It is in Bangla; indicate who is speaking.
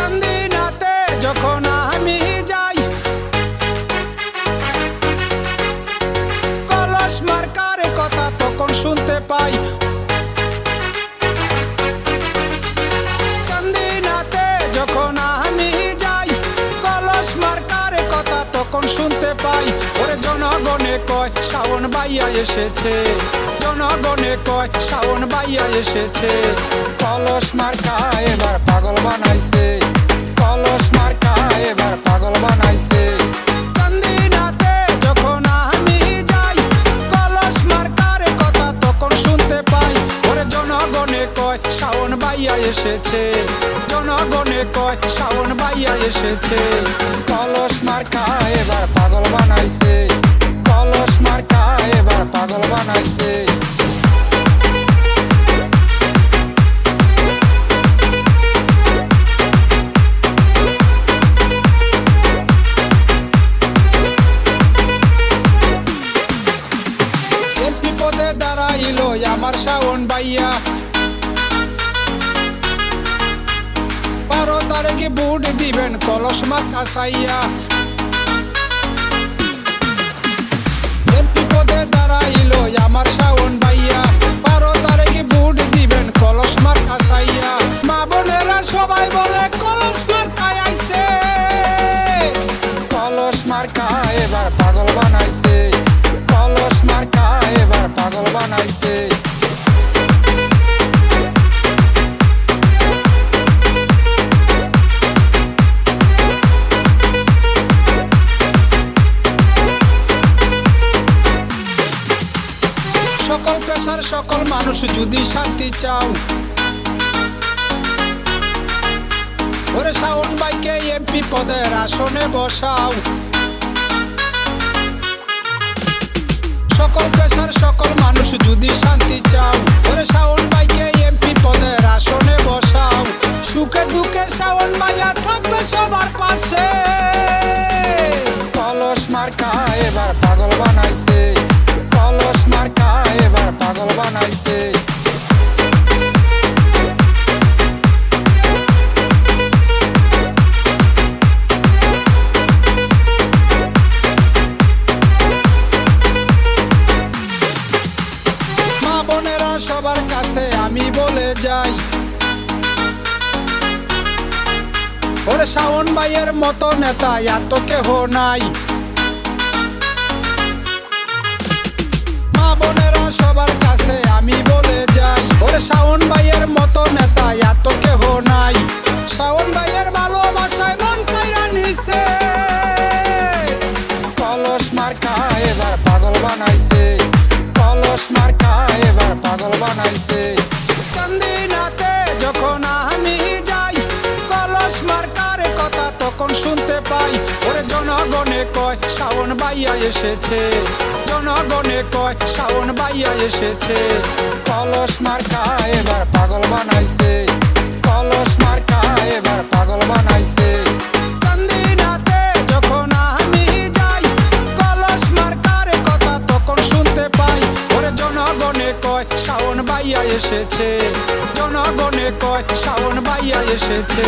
Speaker 1: চান্দিনাতে যখন আমি যাই, কলস মার্কার কথা তখন শুনতে পাই। চান্দিনাতে যখন আমি যাই, কলস মার্কার কথা তখন শুনতে পাই। ওরে জনগণে কয় শাওন ভাইয়া এসেছে, জনগণে কয় শাওন ভাইয়া এসেছে। কলস মার্কা এবার পাগল বানাইছে, কলস মার্কা এবার পাগল বানাইছে। চান্দিনাতে যখন আমি যাই, কলস মার্কার কথা তখন শুনতে পাই। ওরে জনগণে কয় শাওন ভাইয়া এসেছে, জনগণে কয় শাওন ভাইয়া এসেছে। কলস মার্কা এবার পাগল বানাইছে, কলস মার্কা এবার পাগল বানাইছে। এমপি পদে দাঁড়াইলো আমার শাওন ভাইয়া, 12 তারিখে ভোট দিবেন কলস মার্কা চাইয়া। এমপি পদে দাঁড়াইলো আমার শাওন ভাইয়া, 12 তারিখে ভোট দিবেন কলস মার্কা চাইয়া। মা বোনেরা সবাই বলে কলস মার্কায় আইছে, কলস মার্কা এবার পাগল বানাইছে, কলস মার্কা এবার পাগল বানাইছে। সকল পেশার সকল মানুষ যদি শান্তি চাও, ওরে শাওন ভাইকে এমপি পদের আসনে বসাও। সকল পেশার সকল মানুষ যদি শান্তি চাও, ওরে শাওন ভাইকে এমপি পদের আসনে বসাও। সুখে দুঃখে শাওন ভাইয়া থাকবে সবার পাশে। কলস মার্কা এবার পাগল বানাইছে, কলস মার্কা এবার পাগল বানাইছে। মা বোনেরা সবার কাছে আমি বলে যাই, ওরে শাওন ভাইয়ের মতো নেতা এত কেহ নাই। মা বোনেরা সবার কাছে আমি বলে যাই, ওরে শাওন ভাইয়ের মতো নেতা এত কেহ নাই। শাওন ভাইয়ের ভালোবাসায় মন কাইরা নিছে, কলস মার্কা এবার পাগল বানাইছে, কলস মার্কা এবার পাগল বানাইছে। চান্দিনাতে যখন আমি যাই, কলস মার্কার কথা তখন শুনতে পাই। ওরে জনগণে কয় শাওন ভাইয়া এসেছে, জনগণে কয় শাওন ভাইয়া এসেছে। কলস মার্কা এবার পাগল বানাইছে, কলস মার্কা এবার পাগল বানাইছে। চান্দিনাতে যখন আমি যাই, কলস মার্কার কথা তখন শুনতে পাই। ওরে জনগণে কয় শাওন ভাইয়া এসেছে, জনগণে কয় শাওন ভাইয়া এসেছে।